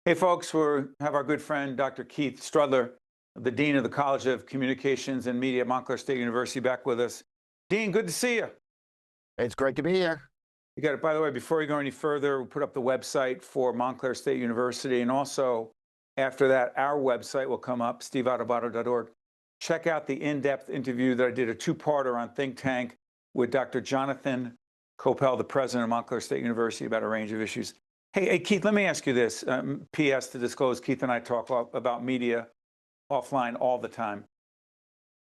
Hey, folks, we have our good friend, Dr. Keith Strudler, the Dean of the College of Communications and Media at Montclair State University, back with us. Dean, good to see you. It's great to be here. You got it. By the way, before we go any further, we'll put up the website for Montclair State University. And also, after that, our website will come up, steveadubato.org. Check out the in-depth interview that I did, a two-parter on Think Tank with Dr. Jonathan Coppell, the president of Montclair State University, about a range of issues. Hey, Keith, let me ask you this. P.S. to disclose, Keith and I talk about media offline all the time.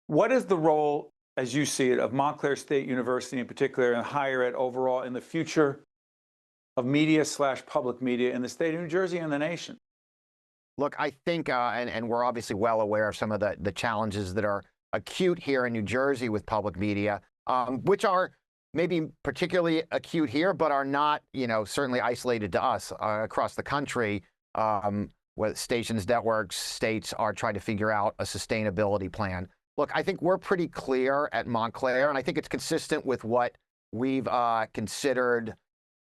What is the role, as you see it, of Montclair State University in particular and higher ed overall in the future of media/public media in the state of New Jersey and the nation? Look, I think, and we're obviously well aware of some of the challenges that are acute here in New Jersey with public media, which are maybe particularly acute here, but are not, certainly isolated to us across the country. Where stations, networks, states are trying to figure out a sustainability plan. Look, I think we're pretty clear at Montclair, and I think it's consistent with what we've considered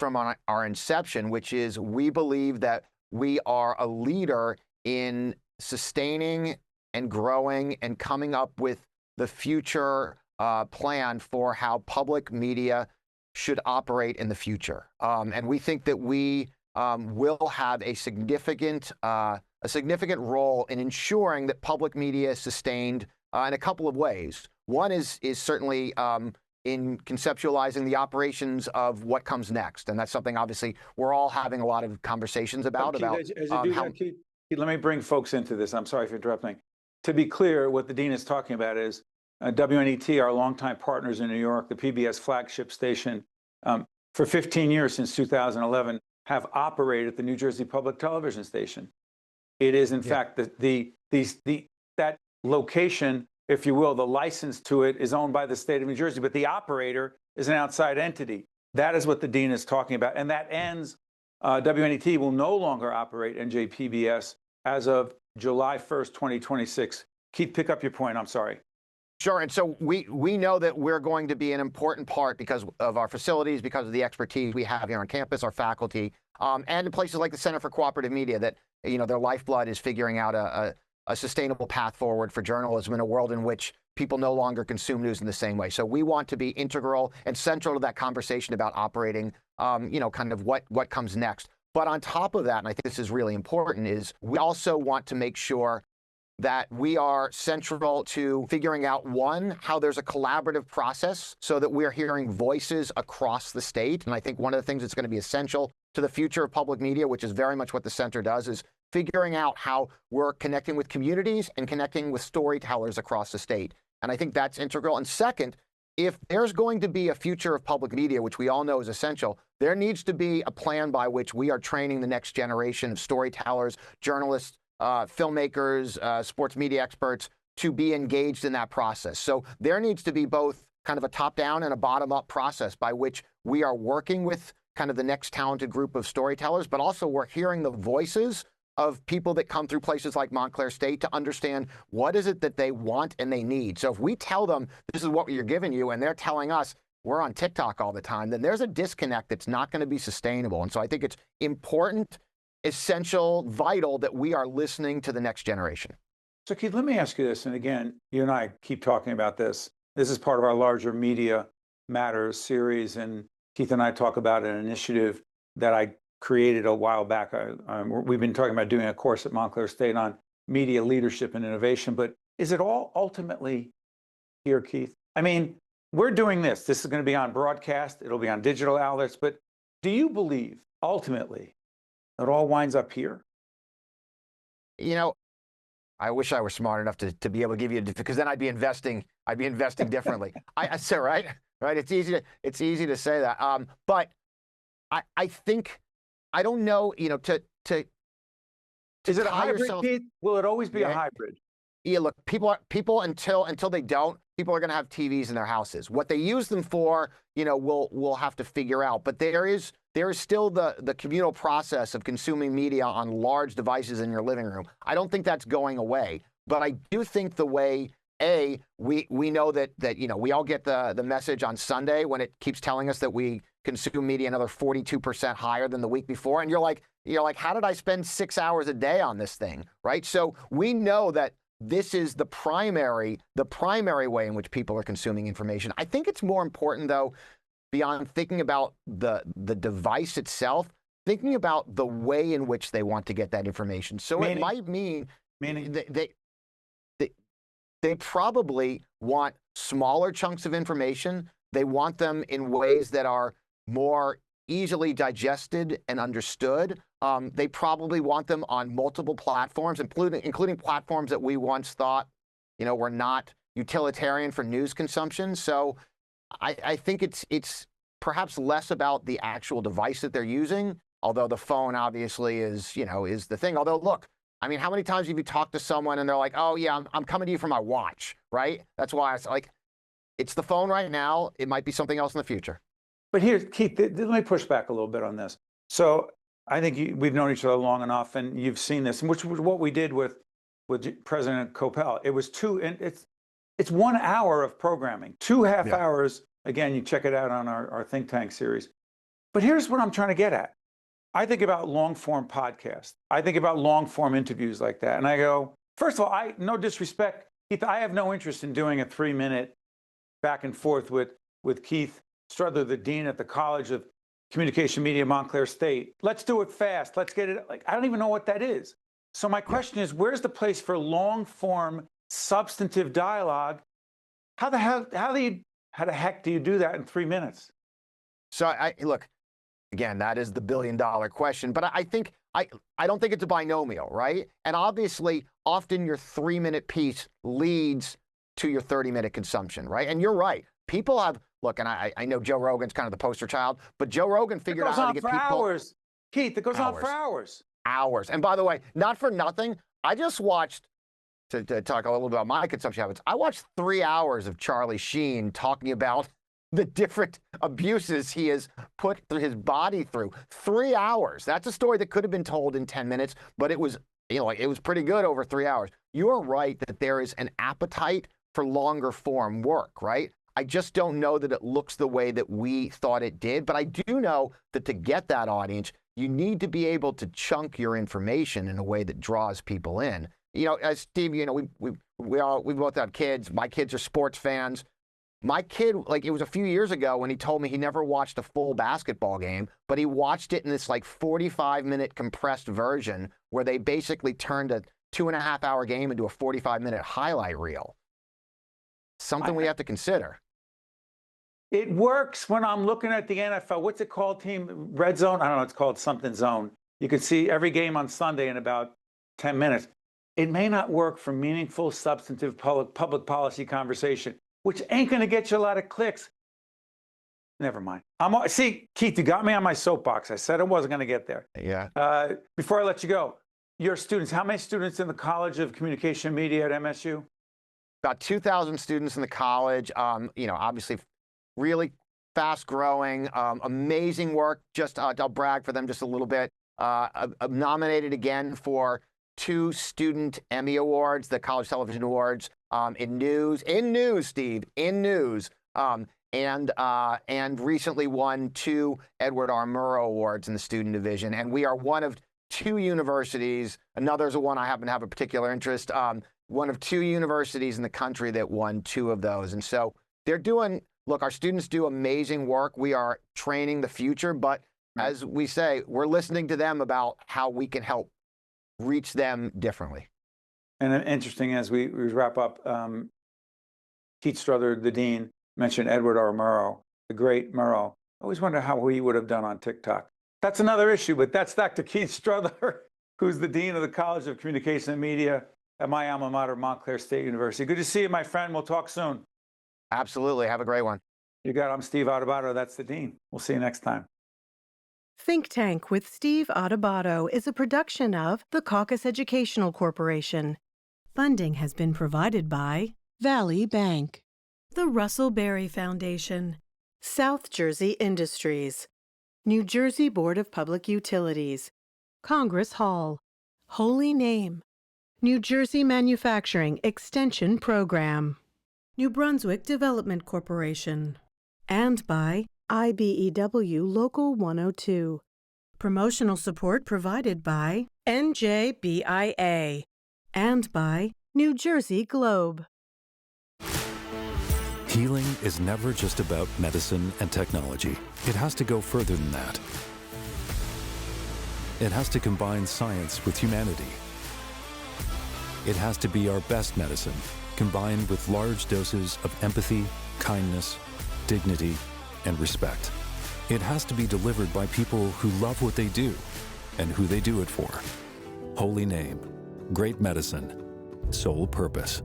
from our inception, which is we believe that we are a leader in sustaining and growing and coming up with the future plan for how public media should operate in the future. And we think that we will have a significant role in ensuring that public media is sustained in a couple of ways. One is certainly in conceptualizing the operations of what comes next. And that's something, obviously, we're all having a lot of conversations about. Keith, let me bring folks into this. I'm sorry for interrupting. To be clear, what the Dean is talking about is WNET, our longtime partners in New York, the PBS flagship station, for 15 years since 2011, have operated the New Jersey Public Television Station. It is, in fact, that location, if you will, the license to it is owned by the state of New Jersey, but the operator is an outside entity. That is what the Dean is talking about. And that ends, WNET will no longer operate NJPBS as of July 1st, 2026. Keith, pick up your point. I'm sorry. Sure. And so we know that we're going to be an important part because of our facilities, because of the expertise we have here on campus, our faculty, and in places like the Center for Cooperative Media that, their lifeblood is figuring out a sustainable path forward for journalism in a world in which people no longer consume news in the same way. So we want to be integral and central to that conversation about operating, kind of what comes next. But on top of that, and I think this is really important, is we also want to make sure that we are central to figuring out, one, how there's a collaborative process so that we're hearing voices across the state. And I think one of the things that's going to be essential to the future of public media, which is very much what the center does, is figuring out how we're connecting with communities and connecting with storytellers across the state. And I think that's integral. And second, if there's going to be a future of public media, which we all know is essential, there needs to be a plan by which we are training the next generation of storytellers, journalists, filmmakers, sports media experts to be engaged in that process. So there needs to be both kind of a top-down and a bottom-up process by which we are working with kind of the next talented group of storytellers, but also we're hearing the voices of people that come through places like Montclair State to understand what is it that they want and they need. So if we tell them this is what we're giving you and they're telling us we're on TikTok all the time, then there's a disconnect that's not going to be sustainable. And so I think it's important, essential, vital that we are listening to the next generation. So Keith, let me ask you this, and again, you and I keep talking about this. This is part of our larger Media Matters series, and Keith and I talk about an initiative that I created a while back. We've been talking about doing a course at Montclair State on media leadership and innovation, but is it all ultimately here, Keith? I mean, we're doing this. This is going to be on broadcast. It'll be on digital outlets, but do you believe ultimately it all winds up here? I wish I were smart enough to be able to give you, because then I'd be investing differently. I said, right. It's easy to say that. But I think, I don't know, to is it a hybrid, Keith? Will it always be a hybrid? Yeah, look, people until they don't, people are going to have TVs in their houses. What they use them for, we'll have to figure out. But there is still the communal process of consuming media on large devices in your living room. I don't think that's going away. But I do think the way, we know that we all get the message on Sunday when it keeps telling us that we consume media another 42% higher than the week before. And you're like, like, how did I spend 6 hours a day on this thing, right? So we know that this is the primary way in which people are consuming information. I think it's more important, though, beyond thinking about the device itself, thinking about the way in which they want to get that information. So it might mean they probably want smaller chunks of information. They want them in ways that are more easily digested and understood. They probably want them on multiple platforms, including platforms that we once thought, were not utilitarian for news consumption. So I think it's perhaps less about the actual device that they're using, although the phone obviously is the thing. Although, look, I mean, how many times have you talked to someone and they're like, oh, yeah, I'm coming to you for my watch, right? That's why it's like, it's the phone right now. It might be something else in the future. But here's, Keith, let me push back a little bit on this. So I think we've known each other long enough, and you've seen this, which was what we did with President Coppell. It was it's 1 hour of programming, 2.5 hours. Again, you check it out on our think tank series. But here's what I'm trying to get at. I think about long form podcasts. I think about long form interviews like that. And I go, first of all, no disrespect, Keith, I have no interest in doing a 3-minute back and forth with Keith Strudler, the dean at the College of Communication Media, Montclair State. Let's do it fast. Let's get it. Like, I don't even know what that is. So my question is, where's the place for long form substantive dialogue? How the heck do you do that in 3 minutes? So look, again, that is the billion-dollar question. But I think I don't think it's a binomial, right? And obviously, often your 3-minute piece leads to your 30-minute consumption, right? And you're right. People have, look, and I know Joe Rogan's kind of the poster child, but Joe Rogan figured out how to get people. Hours. Keith, it goes on for hours. Hours. And by the way, not for nothing, I just watched, to talk a little bit about my consumption habits, I watched 3 hours of Charlie Sheen talking about the different abuses he has put his body through. 3 hours. That's a story that could have been told in 10 minutes, but it was, it was pretty good over 3 hours. You are right that there is an appetite for longer form work, right? I just don't know that it looks the way that we thought it did, but I do know that to get that audience, you need to be able to chunk your information in a way that draws people in. As Steve, we both have kids. My kids are sports fans. My kid, it was a few years ago when he told me he never watched a full basketball game, but he watched it in this 45-minute compressed version where they basically turned a 2.5-hour game into a 45-minute highlight reel. Something we have to consider. It works when I'm looking at the NFL. What's it called, team? Red Zone? I don't know. It's called something zone. You can see every game on Sunday in about 10 minutes. It may not work for meaningful, substantive public policy conversation, which ain't going to get you a lot of clicks. Never mind. See, Keith, you got me on my soapbox. I said I wasn't going to get there. Yeah. Before I let you go, your students, how many students in the College of Communication Media at MSU? About 2,000 students in the college. Obviously really fast growing, amazing work. Just I'll brag for them just a little bit. I'm nominated again for 2 student Emmy Awards, the College Television Awards, in news, Steve, in news, and recently won 2 Edward R. Murrow Awards in the student division. And we are one of 2 universities, another's the one I happen to have a particular interest, one of 2 universities in the country that won 2 of those. And so they're doing, look, our students do amazing work. We are training the future, but as we say, we're listening to them about how we can help reach them differently. And interesting, as we wrap up, Keith Strudler, the dean, mentioned Edward R. Murrow, the great Murrow. I always wonder how he would have done on TikTok. That's another issue, but that's Dr. Keith Strudler, who's the dean of the College of Communication and Media at my alma mater, Montclair State University. Good to see you, my friend. We'll talk soon. Absolutely. Have a great one. You got it. I'm Steve Adubato. That's the dean. We'll see you next time. Think Tank with Steve Adubato is a production of the Caucus Educational Corporation. Funding has been provided by Valley Bank, the Russell Berry Foundation, South Jersey Industries, New Jersey Board of Public Utilities, Congress Hall, Holy Name, New Jersey Manufacturing Extension Program, New Brunswick Development Corporation, and by IBEW Local 102. Promotional support provided by NJBIA and by New Jersey Globe. Healing is never just about medicine and technology. It has to go further than that. It has to combine science with humanity. It has to be our best medicine, combined with large doses of empathy, kindness, dignity, and respect. It has to be delivered by people who love what they do and who they do it for. Holy name, great medicine, sole purpose.